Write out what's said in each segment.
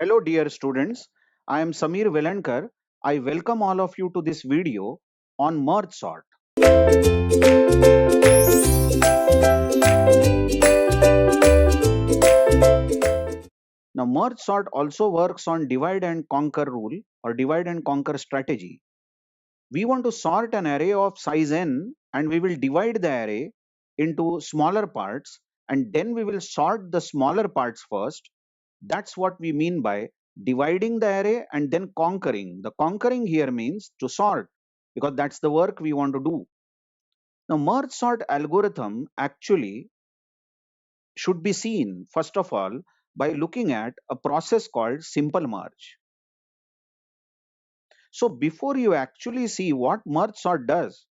Hello dear students, I am Samir Velankar. I welcome all of you to this video on merge sort. Now merge sort also works on divide and conquer rule or divide and conquer strategy. We want to sort an array of size n and we will divide the array into smaller parts and then we will sort the smaller parts first. That's what we mean by dividing the array and then conquering. The conquering here means to sort because that's the work we want to do. Now, merge sort algorithm actually should be seen, first of all, by looking at a process called simple merge. So, before you actually see what merge sort does,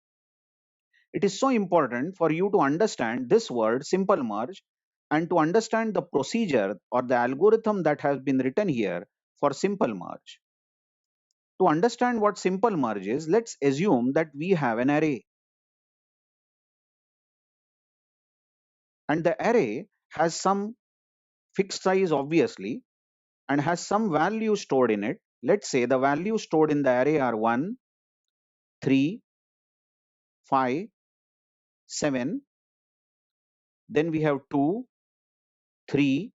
it is so important for you to understand this word simple merge and to understand the procedure or the algorithm that has been written here for simple merge. To understand what simple merge is, let's assume that we have an array and the array has some fixed size obviously and has some value stored in it. Let's say the values stored in the array are 1, 3, 5, 7. Then we have 2, 3,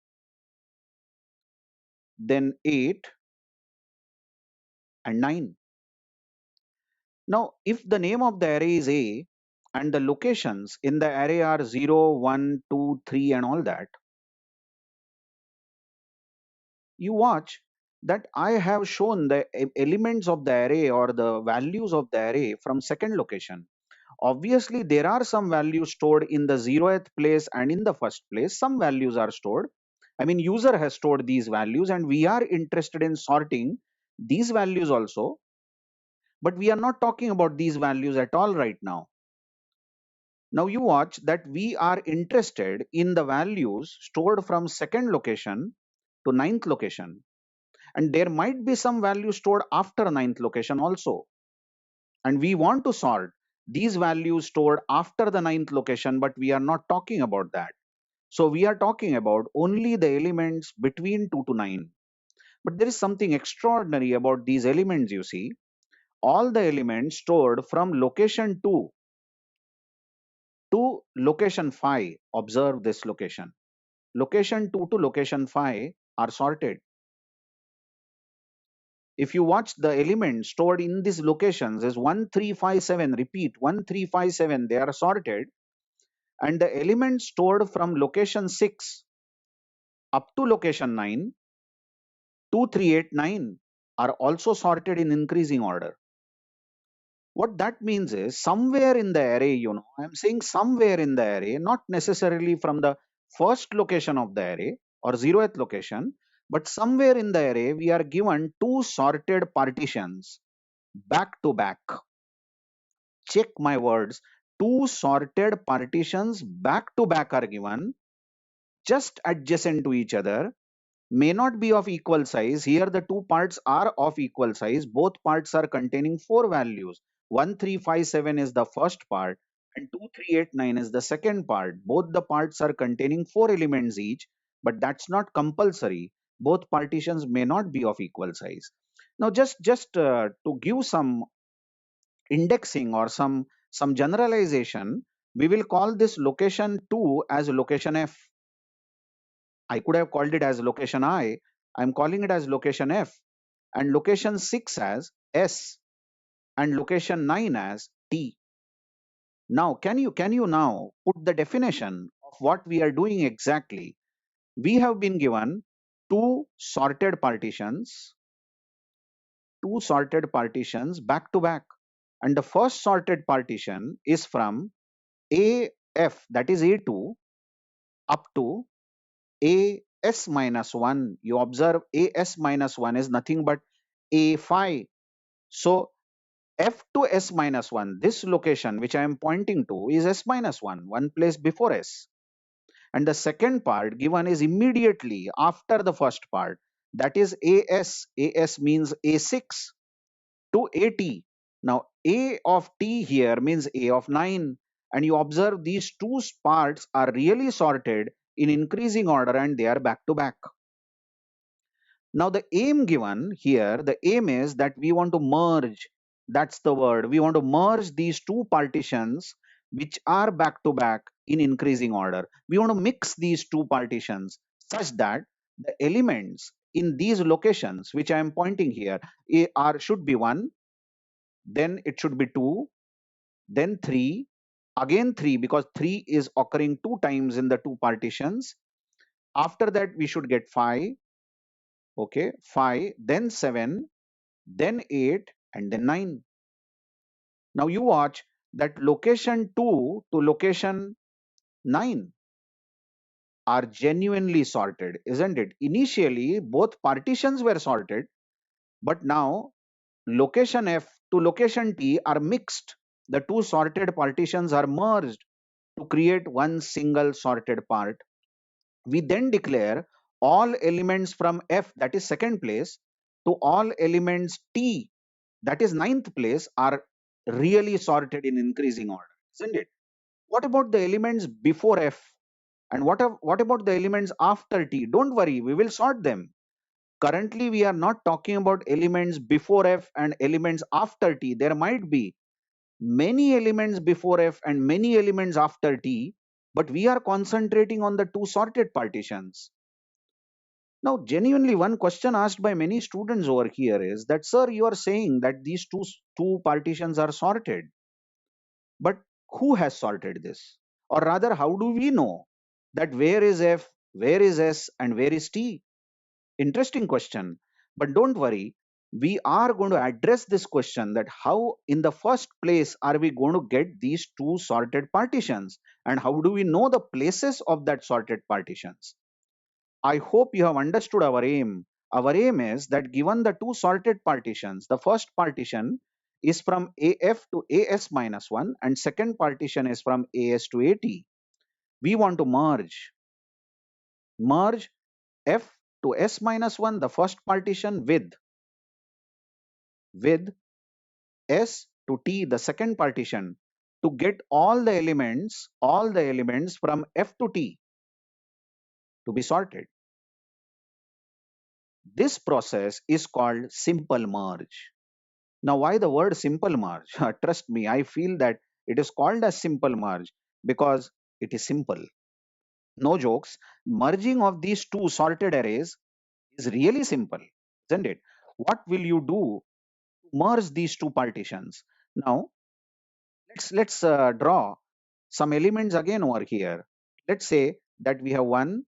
then 8 and 9. Now, if the name of the array is A and the locations in the array are 0, 1, 2, 3 and all that, you watch that I have shown the elements of the array or the values of the array from second location. Obviously, there are some values stored in the 0th place and in the first place. Some values are stored. I mean, user has stored these values and we are interested in sorting these values also. But we are not talking about these values at all right now. Now you watch that we are interested in the values stored from second location to ninth location. And there might be some value stored after ninth location also. And we want to sort these values stored after the ninth location, but we are not talking about that. So we are talking about only the elements between 2 to 9. But there is something extraordinary about these elements, you see. All the elements stored from location 2 to location 5, observe this location. Location 2 to location 5 are sorted. If you watch the elements stored in these locations is 1357, repeat 1357, they are sorted, and the elements stored from location 6 up to location 9, 2389 are also sorted in increasing order. What that means is somewhere in the array, I'm saying somewhere in the array, not necessarily from the first location of the array or 0th location, but somewhere in the array, we are given two sorted partitions back to back. Check my words. Two sorted partitions back to back are given, just adjacent to each other, may not be of equal size. Here the two parts are of equal size. Both parts are containing four values. 1357 is the first part and 2389 is the second part. Both the parts are containing four elements each, but that's not compulsory. Both partitions may not be of equal size. Now just to give some indexing or some generalization, we will call this location 2 as location F. I could have called it as location I. I'm calling it as location F, and location 6 as S, and location 9 as T. Now, can you now put the definition of what we are doing exactly? We have been given two sorted partitions back to back, and the first sorted partition is from AF, that is A2, up to AS minus 1. You observe AS minus 1 is nothing but A5. So F to S minus 1, this location which I am pointing to is S minus 1, one place before S. And the second part given is immediately after the first part, that is AS. AS means A6 to AT. Now A of T here means A of 9. And you observe these two parts are really sorted in increasing order and they are back to back. Now the aim given here, the aim is that we want to merge, that's the word, we want to merge these two partitions which are back to back in increasing order. We want to mix these two partitions such that the elements in these locations which I am pointing here are should be 1, then it should be 2, then 3, again 3 because 3 is occurring two times in the two partitions. After that we should get 5, okay, 5, then 7, then 8, and then 9. Now you watch that location 2 to location 9 are genuinely sorted, isn't it? Initially, both partitions were sorted, but now location F to location T are mixed. The two sorted partitions are merged to create one single sorted part. We then declare all elements from F, that is second place, to all elements T, that is ninth place, are really sorted in increasing order, isn't it? What about the elements before F? And what about the elements after T? Don't worry, we will sort them. Currently, we are not talking about elements before F and elements after T. There might be many elements before F and many elements after T, but we are concentrating on the two sorted partitions. Now, genuinely, one question asked by many students over here is that, sir, you are saying that these two partitions are sorted, but who has sorted this? Or rather, how do we know that where is F, where is S, and where is T? Interesting question. But don't worry, we are going to address this question that how in the first place are we going to get these two sorted partitions, and how do we know the places of that sorted partitions? I hope you have understood our aim. Our aim is that given the two sorted partitions, the first partition is from AF to AS minus 1 and second partition is from AS to AT. We want to merge F to S minus 1, the first partition, with S to T, the second partition, to get all the elements from F to T to be sorted. This process is called simple merge. Now, why the word simple merge? Trust me, I feel that it is called as simple merge because it is simple. No jokes. Merging of these two sorted arrays is really simple, isn't it? What will you do to merge these two partitions? Now, let's draw some elements again over here. Let's say that we have 1,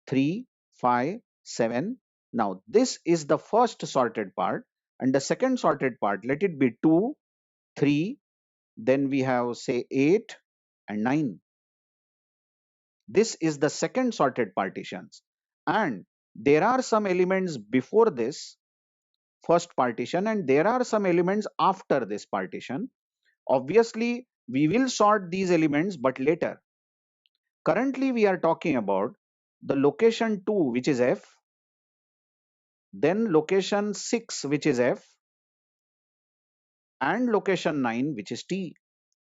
3, 5, 7. Now, this is the first sorted part, and the second sorted part, let it be 2, 3, then we have say 8 and 9. This is the second sorted partitions, and there are some elements before this first partition and there are some elements after this partition. Obviously, we will sort these elements but later. Currently, we are talking about the location 2, which is F, then location 6, which is F, and location 9, which is T.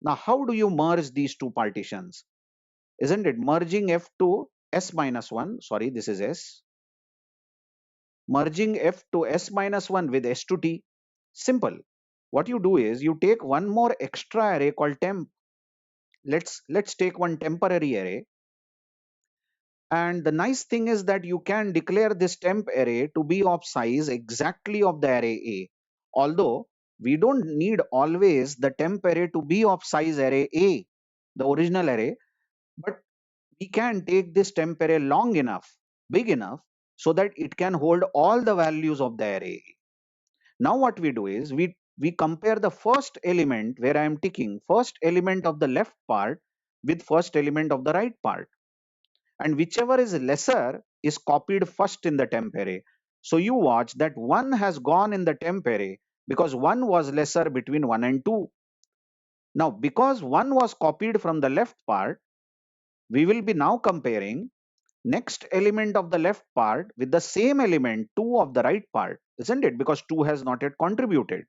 Now, how do you merge these two partitions? Isn't it merging F to S minus 1? Sorry, this is S. Merging F to S minus 1 with S to T. Simple. What you do is you take one more extra array called temp. Let's take one temporary array. And the nice thing is that you can declare this temp array to be of size exactly of the array A. Although we don't need always the temp array to be of size array A, the original array, but we can take this temp array long enough, big enough, so that it can hold all the values of the array. Now what we do is we compare the first element where I am ticking, first element of the left part with first element of the right part. And whichever is lesser is copied first in the temp array. So you watch that 1 has gone in the temp array because 1 was lesser between 1 and 2. Now because 1 was copied from the left part, we will be now comparing next element of the left part with the same element 2 of the right part, isn't it? Because 2 has not yet contributed.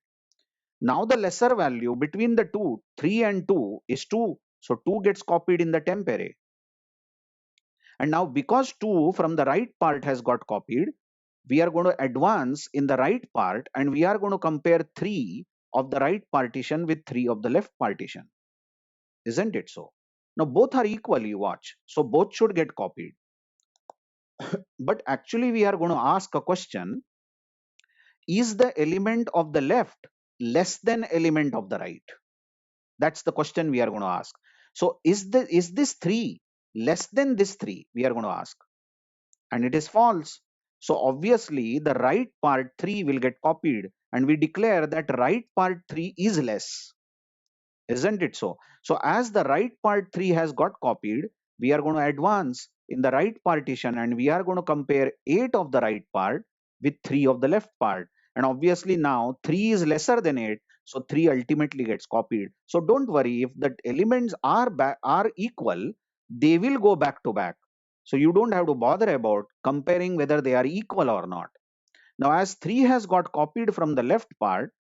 Now the lesser value between the two, 3 and 2, is 2. So 2 gets copied in the temp array. And now because 2 from the right part has got copied, we are going to advance in the right part and we are going to compare 3 of the right partition with 3 of the left partition. Isn't it so? Now both are equal, you watch. So both should get copied. But actually we are going to ask a question: is the element of the left less than element of the right? That's the question we are going to ask. So is this 3 less than this 3? We are going to ask. And it is false. So obviously the right part 3 will get copied and we declare that right part 3 is less. Isn't it so? So as the right part 3 has got copied, we are going to advance in the right partition and we are going to compare 8 of the right part with 3 of the left part. And obviously now 3 is lesser than 8, so 3 ultimately gets copied. So don't worry, if the elements are equal, they will go back to back. So you don't have to bother about comparing whether they are equal or not. Now as 3 has got copied from the left part,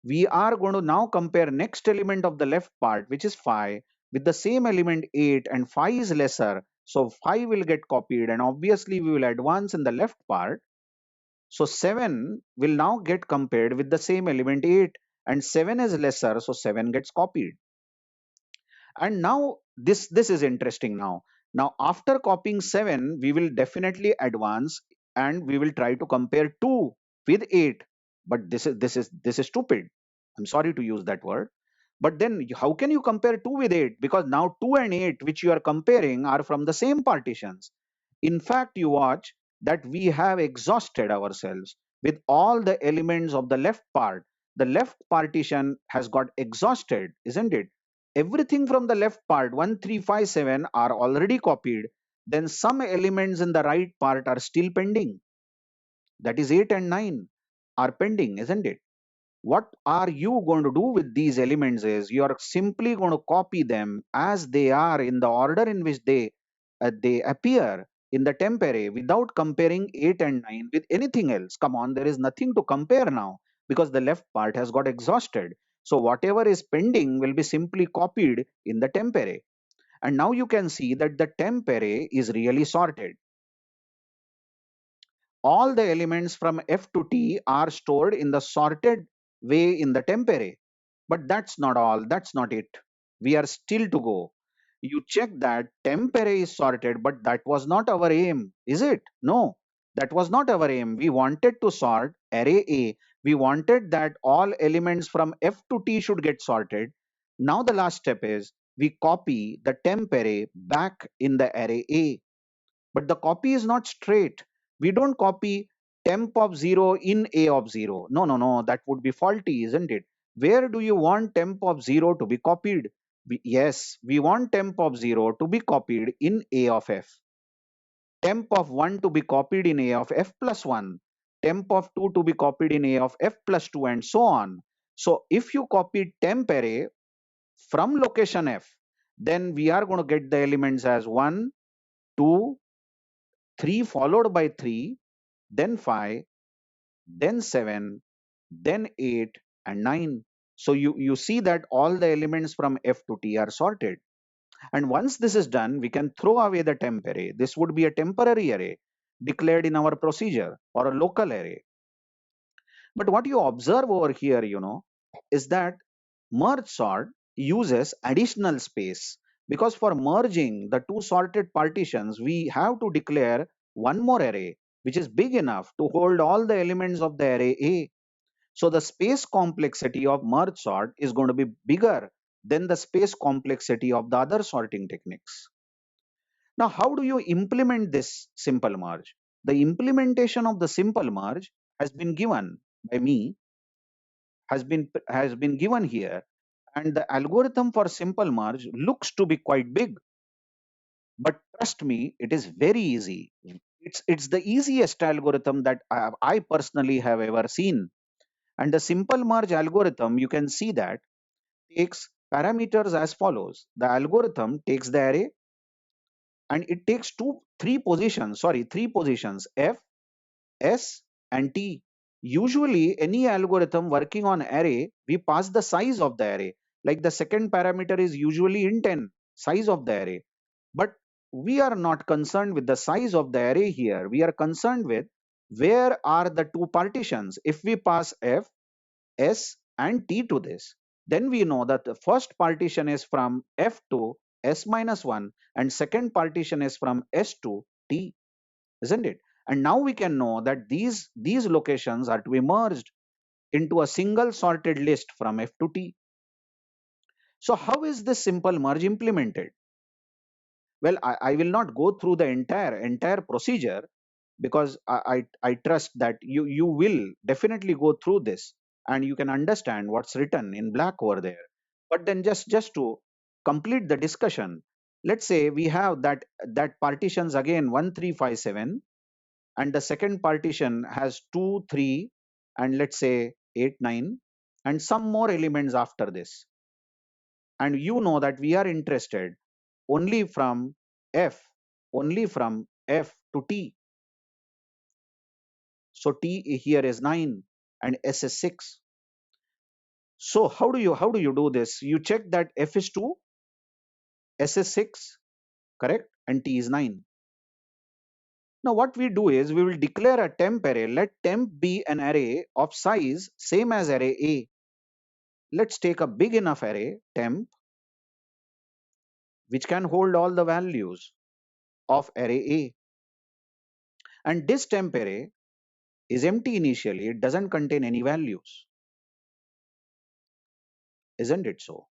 we are going to now compare next element of the left part, which is 5, with the same element 8, and 5 is lesser, so 5 will get copied and obviously we will advance in the left part. So 7 will now get compared with the same element 8, and 7 is lesser, so 7 gets copied. And now this is interesting. Now after copying 7, we will definitely advance and we will try to compare 2 with 8. But this is stupid. I'm sorry to use that word. But then how can you compare 2 with 8? Because now 2 and 8 which you are comparing are from the same partitions. In fact, you watch that we have exhausted ourselves with all the elements of the left part. The left partition has got exhausted, isn't it? Everything from the left part 1, 3, 5, 7 are already copied. Then some elements in the right part are still pending. That is 8 and 9 are pending, isn't it? What are you going to do with these elements is you are simply going to copy them as they are in the order in which they appear in the temp array without comparing 8 and 9 with anything else. Come on, there is nothing to compare now because the left part has got exhausted. So whatever is pending will be simply copied in the temp array. And now you can see that the temp array is really sorted. All the elements from F to T are stored in the sorted way in the temp array. But that's not all, that's not it. We are still to go. You check that temp array is sorted, but that was not our aim, is it? No, that was not our aim. We wanted to sort array A. We wanted that all elements from F to T should get sorted. Now the last step is we copy the temp array back in the array A. But the copy is not straight. We don't copy temp of 0 in A of 0. No, no, no, that would be faulty, isn't it? Where do you want temp of 0 to be copied? Yes, we want temp of 0 to be copied in A of F. Temp of 1 to be copied in A of F plus 1. Temp of 2 to be copied in A of F plus 2, and so on. So if you copy temp array from location F, then we are going to get the elements as 1, 2, 3 followed by 3, then 5, then 7, then 8 and 9. So you see that all the elements from F to T are sorted. And once this is done, we can throw away the temp array. This would be a temporary array declared in our procedure or a local array. But what you observe over here, is that merge sort uses additional space, because for merging the two sorted partitions, we have to declare one more array which is big enough to hold all the elements of the array A. So the space complexity of merge sort is going to be bigger than the space complexity of the other sorting techniques. Now, how do you implement this simple merge? The implementation of the simple merge has been given by me, has been given here, and the algorithm for simple merge looks to be quite big. But trust me, it is very easy. It's the easiest algorithm that I personally have ever seen. And the simple merge algorithm, you can see that takes parameters as follows. The algorithm takes the array and it takes three positions, F, S, and T. Usually, any algorithm working on array, we pass the size of the array. Like the second parameter is usually int10, size of the array. But we are not concerned with the size of the array here. We are concerned with where are the two partitions? If we pass f, s and t to this, then we know that the first partition is from f to s minus 1 and second partition is from s to t, isn't it? And now we can know that these locations are to be merged into a single sorted list from f to t. So how is this simple merge implemented? Well, I will not go through the entire procedure, because I trust that you will definitely go through this and you can understand what's written in black over there. But then just to complete the discussion, let's say we have that partitions again 1 3 5 7, and the second partition has 2 3 and let's say 8 9 and some more elements after this. And you know that we are interested only from f only from f to t. So t here is 9 and s is 6. So how do you do this? You check that f is 2, s is 6, correct, and t is 9. Now what we do is we will declare a temp array. Let temp be an array of size same as array A. Let's take a big enough array temp which can hold all the values of array A. And this temp array is empty initially. It doesn't contain any values. Isn't it so?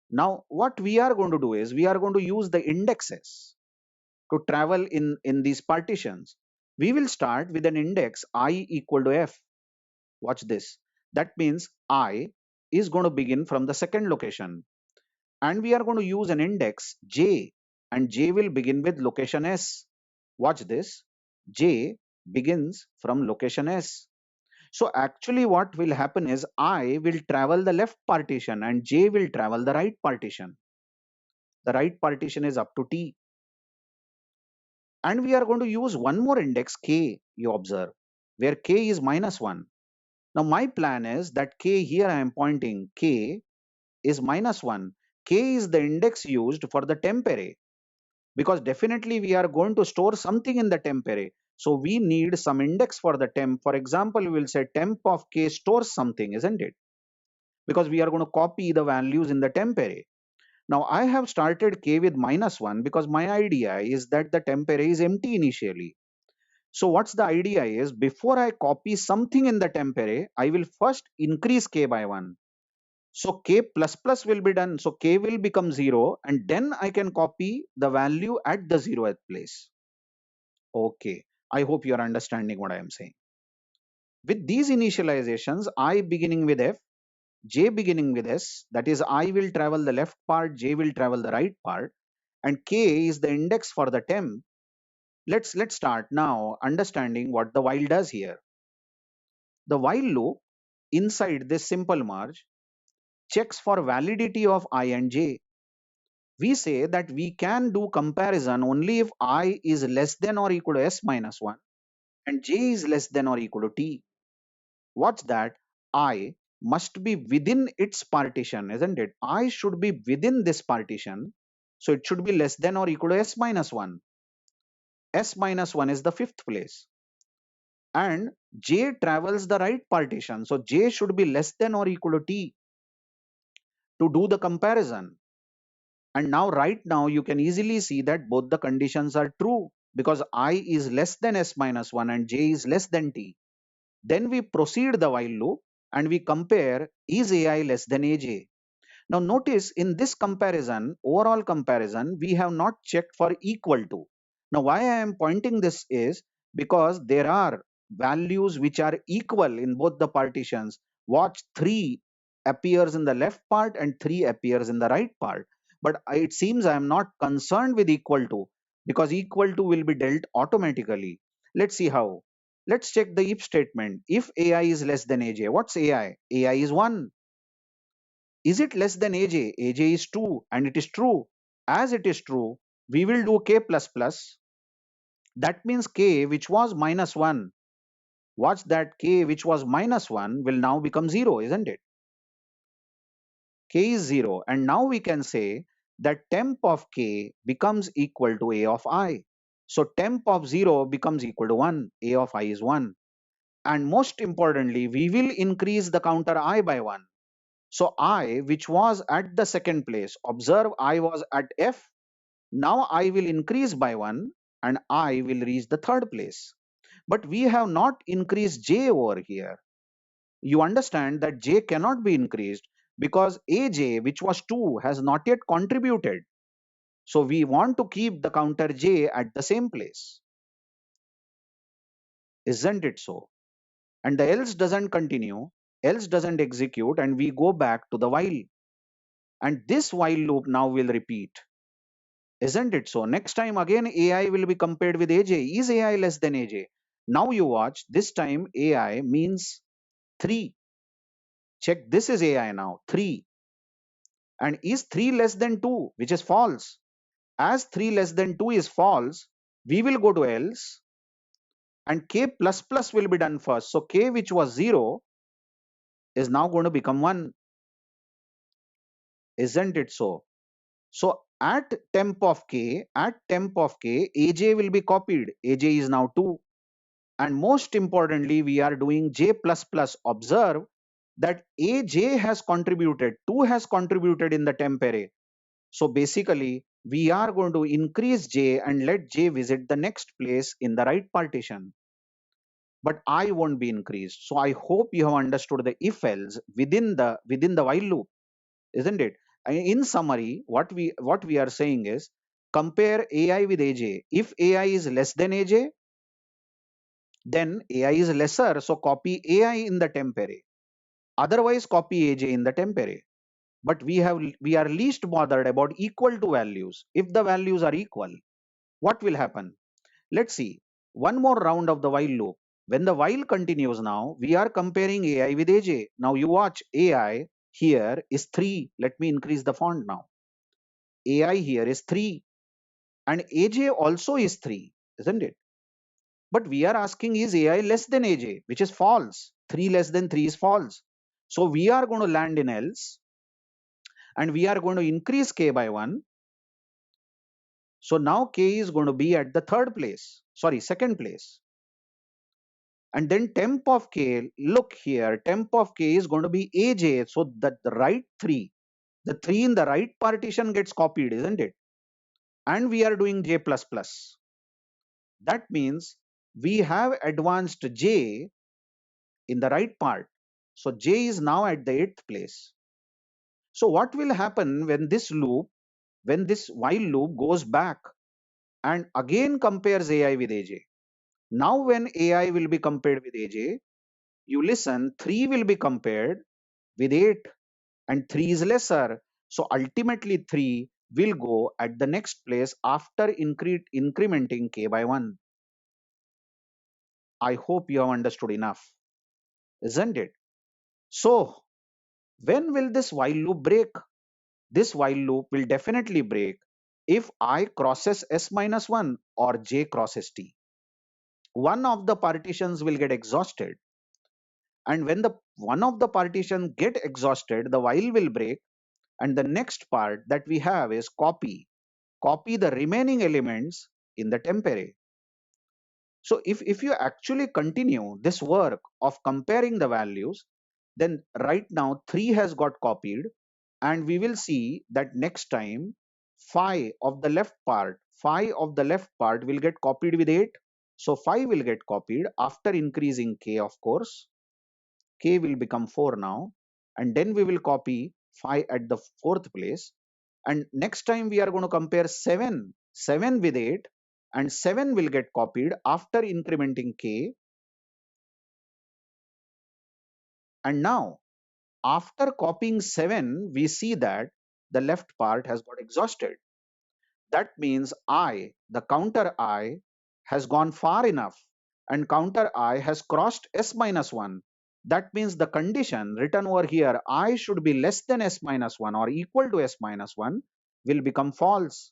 Now what we are going to do is we are going to use the indexes to travel in these partitions. We will start with an index I equal to f. Watch this. That means I is going to begin from the second location, and we are going to use an index j, and j will begin with location s. Watch this. J begins from location s. So actually what will happen is I will travel the left partition and j will travel the right partition. The right partition is up to t. And we are going to use one more index k, you observe, where k is minus 1. Now my plan is that k, here I am pointing, k is minus 1. K is the index used for the temp array, because definitely we are going to store something in the temp array. So we need some index for the temp. For example, we will say temp of k stores something, isn't it? Because we are going to copy the values in the temp array. Now I have started k with minus 1 because my idea is that the temp array is empty initially. So what's the idea is, before I copy something in the temp array, I will first increase k by 1. So k plus plus will be done. So k will become 0 and then I can copy the value at the 0th place. Okay, I hope you are understanding what I am saying. With these initializations, I beginning with f, j beginning with s, that is I will travel the left part, j will travel the right part, and k is the index for the temp. Let's start now understanding what the while does here. The while loop inside this simple merge checks for validity of I and j. We say that we can do comparison only if I is less than or equal to s minus 1 and j is less than or equal to t. What's that? I must be within its partition, isn't it? I should be within this partition. So it should be less than or equal to s minus 1. S minus 1 is the fifth place. And j travels the right partition. So j should be less than or equal to t to do the comparison. And now right now you can easily see that both the conditions are true, because I is less than s minus 1 and j is less than t. Then we proceed the while loop and we compare, is ai less than aj. Now notice in this comparison, overall comparison, we have not checked for equal to. Now why I am pointing this is because there are values which are equal in both the partitions. Watch, 3 appears in the left part and 3 appears in the right part. But it seems I am not concerned with equal to, because equal to will be dealt automatically. Let's see how. Let's check the if statement. If ai is less than aj, what's ai? Ai is 1. Is it less than aj? Aj is 2 and it is true. As it is true, we will do k plus plus. That means k which was minus 1. Watch that, k which was minus 1 will now become 0, isn't it? K is 0 and now we can say that temp of k becomes equal to a of I. So temp of 0 becomes equal to 1. A of I is 1. And most importantly, we will increase the counter I by 1. So I, which was at the second place, observe I was at F. Now I will increase by 1 and I will reach the third place. But we have not increased J over here. You understand that J cannot be increased because AJ, which was 2, has not yet contributed. So we want to keep the counter J at the same place. Isn't it so? And the else doesn't continue, else doesn't execute, and we go back to the while. And this while loop now will repeat. Isn't it so? Next time again AI will be compared with AJ. Is AI less than AJ? Now you watch, this time AI means 3. Check, this is AI now, 3. And is 3 less than 2, which is false. As 3 less than 2 is false, we will go to else and k plus plus will be done first. So k, which was 0, is now going to become 1. Isn't it so? So at temp of k, AJ will be copied. AJ is now 2. And most importantly, we are doing J plus plus. Observe that AJ has contributed, 2 has contributed in the temp array. So basically, we are going to increase J and let J visit the next place in the right partition. But I won't be increased. So I hope you have understood the if else within the while loop, isn't it? In summary, what we are saying is compare AI with AJ. If AI is less than AJ, then AI is lesser. So copy AI in the temp array. Otherwise, copy AJ in the temp array. But we are least bothered about equal to values. If the values are equal, what will happen? Let's see. One more round of the while loop. When the while continues now, we are comparing AI with AJ. Now you watch, AI here is 3. Let me increase the font now. AI here is 3 and AJ also is 3, isn't it? But we are asking, is AI less than AJ, which is false. 3 less than 3 is false. So we are going to land in else and we are going to increase k by 1. So now k is going to be at the second place. And then temp of k, look here, temp of k is going to be AJ. So that the right 3, the 3 in the right partition gets copied, isn't it? And we are doing J plus plus. That means we have advanced J in the right part. So J is now at the 8th place. So what will happen when this while loop goes back and again compares AI with AJ? Now when AI will be compared with AJ, you listen, 3 will be compared with 8 and 3 is lesser. So ultimately 3 will go at the next place after incrementing k by 1. I hope you have understood enough, isn't it? So when will this while loop break? This while loop will definitely break if I crosses s minus 1 or j crosses t. One of the partitions will get exhausted, and when the one of the partition get exhausted, the while will break, and the next part that we have is copy the remaining elements in the temp array. So if you actually continue this work of comparing the values, then right now 3 has got copied and we will see that next time 5 of the left part will get copied with 8. So 5 will get copied after increasing k, of course. K will become 4 now, and then we will copy 5 at the 4th place. And next time we are going to compare 7 with 8, and 7 will get copied after incrementing k. And now after copying 7, we see that the left part has got exhausted. That means the counter I has gone far enough and counter I has crossed s minus 1. That means the condition written over here, I should be less than s minus 1 or equal to s minus 1, will become false.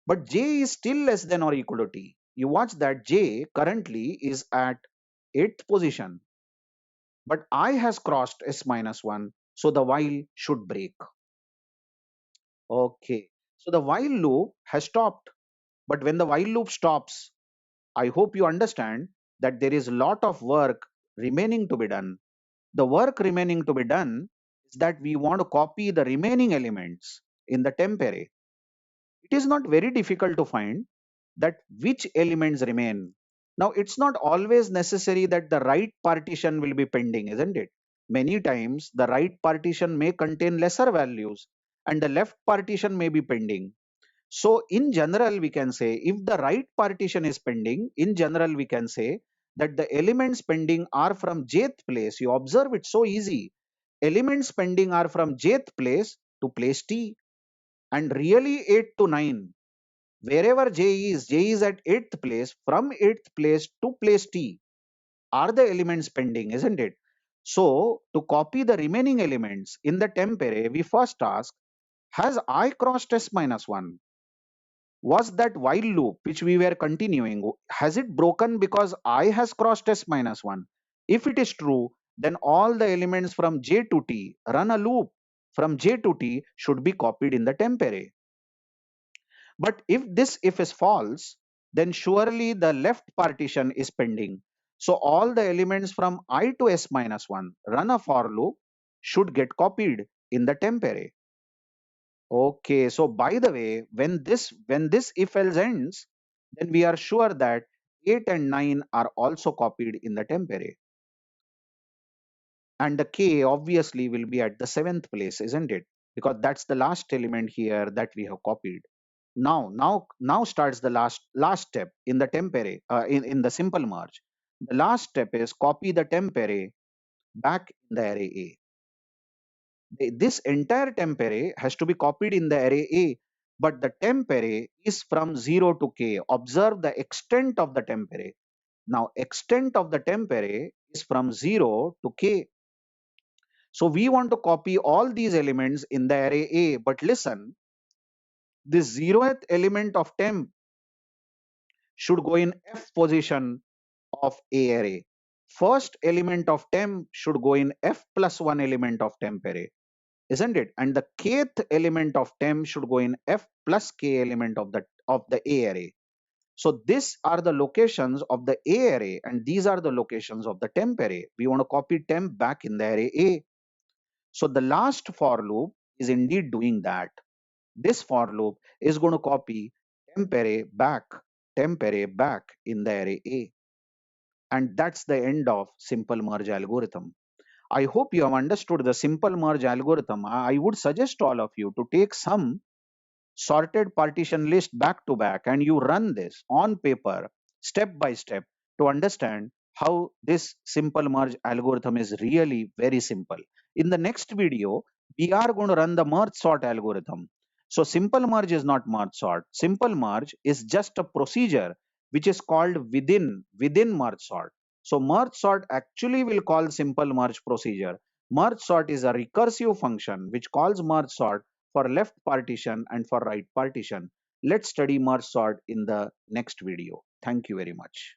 But j is still less than or equal to t. You watch that j currently is at 8th position, but I has crossed s minus 1, so the while should break. Okay, so the while loop has stopped. But when the while loop stops, I hope you understand that there is a lot of work remaining to be done. The work remaining to be done is that we want to copy the remaining elements in the temp array. It is not very difficult to find that which elements remain. Now, it's not always necessary that the right partition will be pending, isn't it? Many times, the right partition may contain lesser values and the left partition may be pending. So, in general, we can say if the right partition is pending, in general, we can say that the elements pending are from jth place. You observe it's so easy. Elements pending are from jth place to place t, and really 8 to 9. Wherever J is at 8th place, from 8th place to place T are the elements pending, isn't it? So, to copy the remaining elements in the temp array, we first ask, has I crossed S minus 1? Was that while loop which we were continuing, has it broken because I has crossed S minus 1? If it is true, then all the elements from J to T run a loop from J to T should be copied in the temp array. But if this if is false, then surely the left partition is pending. So all the elements from I to S minus 1 run a for loop should get copied in the temp array. Okay, so by the way, when this if else ends, then we are sure that 8 and 9 are also copied in the temp array. And the K obviously will be at the 7th place, isn't it? Because that's the last element here that we have copied. Now starts the last step in the temp array, in the simple merge. The last step is copy the temp array back in the array A. This entire temp array has to be copied in the array A, but the temp array is from 0 to k. Observe the extent of the temp array. Now extent of the temp array is from 0 to k. So we want to copy all these elements in the array A, but listen, this 0th element of temp should go in F position of A array. First element of temp should go in F plus 1 element of temp array, isn't it? And the kth element of temp should go in F plus k element of the A array. So these are the locations of the A array and these are the locations of the temp array. We want to copy temp back in the array A. So the last for loop is indeed doing that. This for loop is going to copy temp array back in the array A. And that's the end of simple merge algorithm. I hope you have understood the simple merge algorithm. I would suggest all of you to take some sorted partition list back to back and you run this on paper step by step to understand how this simple merge algorithm is really very simple. In the next video, we are going to run the merge sort algorithm. So simple merge is not merge sort. Simple merge is just a procedure which is called within merge sort. So merge sort actually will call simple merge procedure. Merge sort is a recursive function which calls merge sort for left partition and for right partition. Let's study merge sort in the next video. Thank you very much.